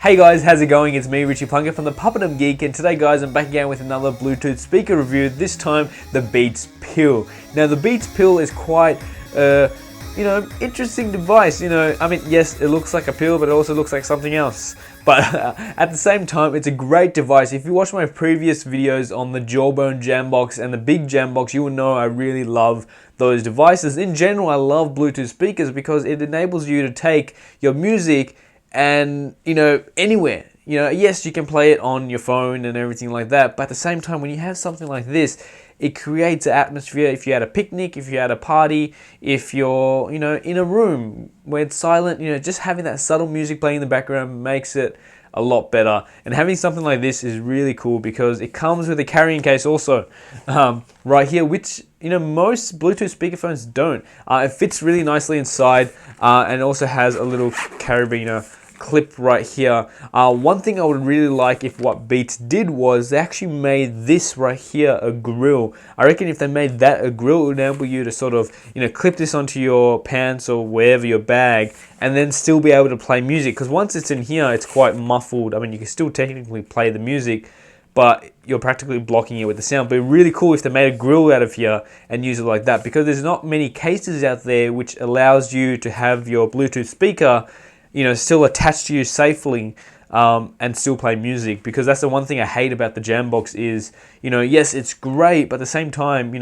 Hey guys, how's it going? It's me, Richie Plunkett from the Puppet Geek, and today guys, I'm back again with another Bluetooth speaker review, this time the Beats Pill. Now the Beats Pill is quite, interesting device, I mean, yes, it looks like a pill, but it also looks like something else. But at the same time, it's a great device. If you watch my previous videos on the Jawbone Jambox and the Big Jambox, you will know I really love those devices. In general, I love Bluetooth speakers because it enables you to take your music and anywhere. Yes, you can play it on your phone and everything like that, but at the same time, when you have something like this, it creates an atmosphere. If you're at a picnic, if you're at a party, if you're in a room where it's silent, just having that subtle music playing in the background makes it a lot better. And having something like this is really cool because it comes with a carrying case also right here, which most Bluetooth speakerphones don't. It fits really nicely inside and also has a little carabiner clip right here. One thing I would really like if what Beats did was they actually made this right here a grill. I reckon if they made that a grill, it would enable you to sort of clip this onto your pants or wherever, your bag, and then still be able to play music, because once it's in here it's quite muffled. I mean, you can still technically play the music, but you're practically blocking it with the sound. But it'd be really cool if they made a grill out of here and use it like that, because there's not many cases out there which allows you to have your Bluetooth speaker still attached to you safely and still play music. Because that's the one thing I hate about the Jambox is, yes, it's great, but at the same time,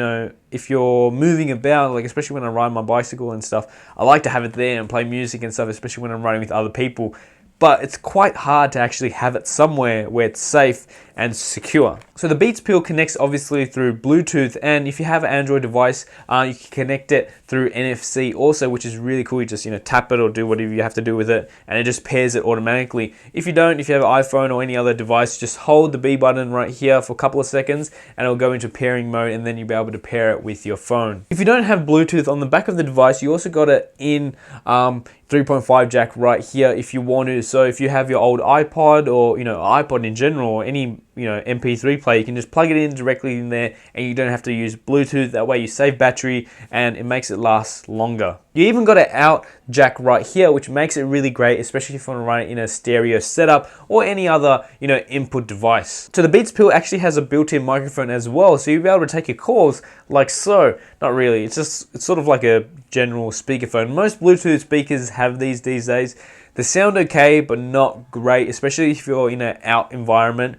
if you're moving about, like especially when I ride my bicycle and stuff, I like to have it there and play music and stuff, especially when I'm riding with other people. But it's quite hard to actually have it somewhere where it's safe and secure. So the Beats Pill connects obviously through Bluetooth, and if you have an Android device, you can connect it through NFC also, which is really cool. You just tap it or do whatever you have to do with it, and it just pairs it automatically. If you don't, if you have an iPhone or any other device, just hold the B button right here for a couple of seconds, and it'll go into pairing mode, and then you'll be able to pair it with your phone. If you don't have Bluetooth on the back of the device, you also got it in 3.5 jack right here if you want to. So if you have your old iPod or iPod in general, or any MP3 player, you can just plug it in directly in there, and you don't have to use Bluetooth. That way you save battery and it makes it last longer. You even got an out jack right here, which makes it really great, especially if you want to run it in a stereo setup or any other input device. So the Beats Pill actually has a built-in microphone as well, so you'll be able to take your calls like so. Not really, it's sort of like a general speakerphone. Most Bluetooth speakers have these days. They sound okay, but not great, especially if you're in an out environment.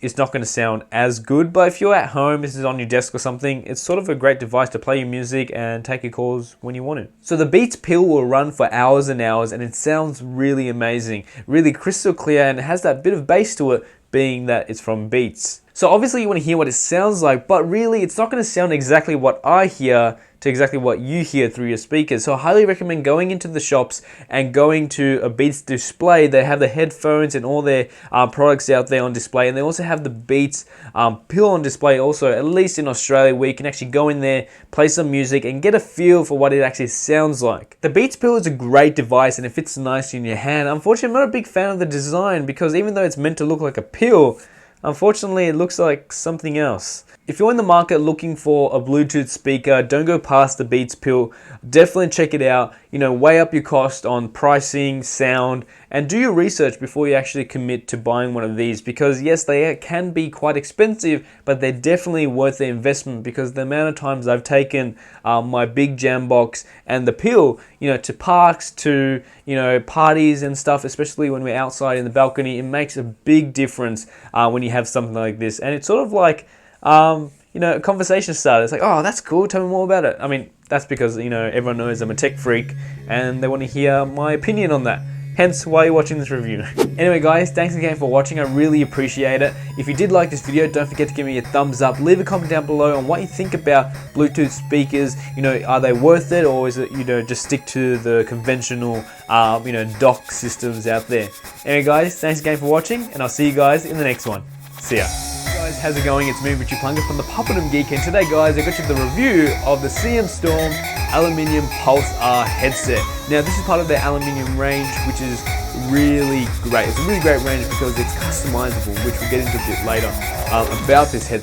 It's not going to sound as good, but if you're at home, this is on your desk or something, it's sort of a great device to play your music and take your calls when you want to. So the Beats Pill will run for hours and hours, and it sounds really amazing, really crystal clear, and it has that bit of bass to it, being that it's from Beats. So obviously you want to hear what it sounds like, but really it's not going to sound exactly what I hear to exactly what you hear through your speakers. So I highly recommend going into the shops and going to a Beats display. They have the headphones and all their products out there on display, and they also have the Beats Pill on display also, at least in Australia, where you can actually go in there, play some music, and get a feel for what it actually sounds like. The Beats Pill is a great device and it fits nicely in your hand. Unfortunately, I'm not a big fan of the design, because even though it's meant to look like a pill, unfortunately, it looks like something else. If you're in the market looking for a Bluetooth speaker, don't go past the Beats Pill. Definitely check it out. Weigh up your cost on pricing, sound, and do your research before you actually commit to buying one of these. Because yes, they can be quite expensive, but they're definitely worth the investment, because the amount of times I've taken my Big Jambox and the Pill, to parks, to parties and stuff, especially when we're outside in the balcony, it makes a big difference when you have something like this. And it's sort of like a conversation starter. It's like, oh, that's cool, tell me more about it. I mean, that's because everyone knows I'm a tech freak and they want to hear my opinion on that. Hence why you're watching this review. Anyway guys, thanks again for watching. I really appreciate it. If you did like this video, don't forget to give me a thumbs up. Leave a comment down below on what you think about Bluetooth speakers. Are they worth it, or is it just stick to the conventional dock systems out there? Anyway guys, thanks again for watching, and I'll see you guys in the next one. See ya. Guys, how's it going? It's me, Richie Plunkett from the Puppet Geek, and today guys, I got you the review of the CM Storm Aluminium Pulse R headset. Now this is part of their aluminium range, which is really great. It's a really great range because it's customizable, which we'll get into a bit later about this headset.